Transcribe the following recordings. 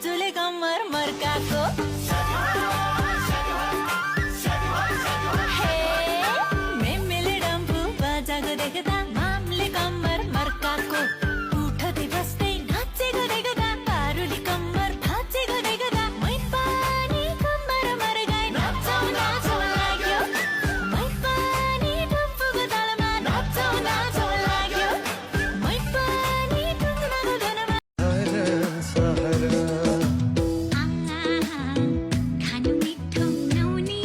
जुले कम्मर मर्काको हे मेमेले डम्फु बजाको देख्दा मामले कम्मर मर्काको उठदै बस्दै नाचेको देख्दा पारुली कम्मर भाँचेको देख्दा मै पनि कम्मर मर्काई नाचौ नाचौ लाग्यो मै पनि डम्फुको तालमा नाचौ नाचौ लाग्यो मै पनि टुङ्गाको धुनमा खानु मिठो नौनी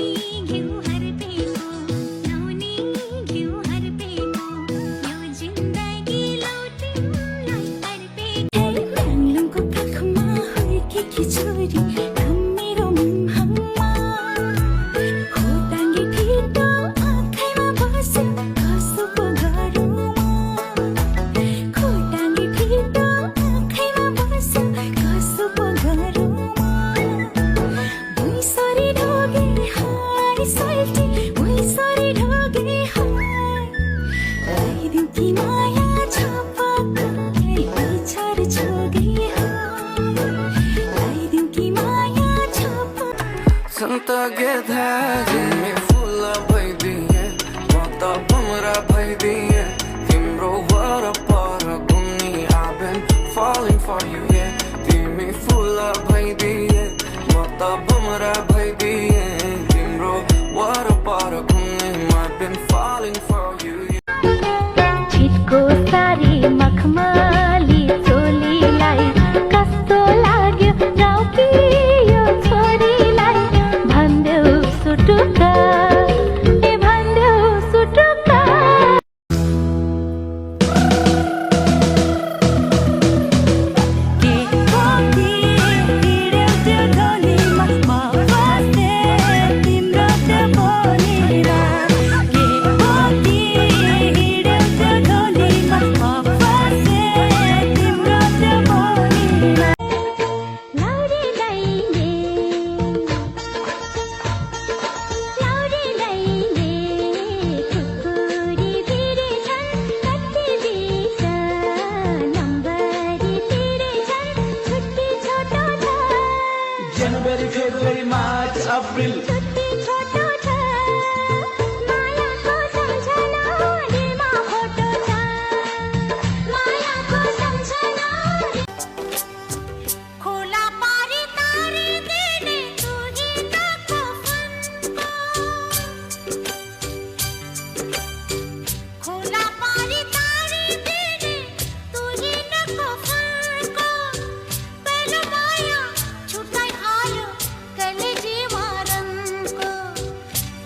घिउ हर्पेको नौनी घिउ हर्पेको यो जिन्दगी लौटिमलाई अर्पेको लुङको काखमा हुर्केकी छोरी मेरो मुहामा खोटाङ्गे ठिटो आँखैमा बस्यो कसो पो गरौँ खोटाङ्गे ठिटो आँखैमा बस्यो कसो पो गरौँ भुइँसरी ढोगे हाय सल्टी भुइँसरी ढोगे हाय लगाइदिउँ कि माया छपक्कै पिछाड छोगे हाय लगाइदिउँ कि माया छपक्कै Santa Geda, Jimmy Fula भइदिए म त बमरा भइदिए तिम्रो वरपर घुम्ने I've been falling for you, yeah तिमी फुला भइदिए म त बमरा भइदिए तिम्रो वरपर घुम्ने I've been falling for you, yeah छिटको सारी मखमली चोलीलाई कस्तो लाग्यो जाउकी यो छोरीलाई भन्देऊ सुटुक्क ए भन्देऊ सुटुक्क के कोकी हिँड्यौ त्यो ढोलीमा म बस्थे तिम्रो त्यो बोलीमा के कोकी हिँड्यौ त्यो ढोलीमा म बस्थे तिम्रो त्यो बोलीमा लाउरे लाइले खुकुरी भिरे छन् कति बिस नम्बरी भिरे छन् छुट्टी छोटो छ January, February, March, April. छुट्टी छोटो छ मायाको सम्झना दिलमा फोटो छ मायाको सम्झना खोला पारी तारी दिने तुहिनको फनको खोला पारी तारी दिने तुहिनको फनको पहलो माया छुट्टाइ हाल्यो कहिले जीवारनको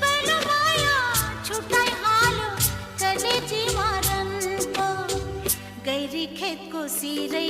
पहलो माया छुट्टाइ हाल्यो कहिले जीवारनको गैरी खेतको सिरै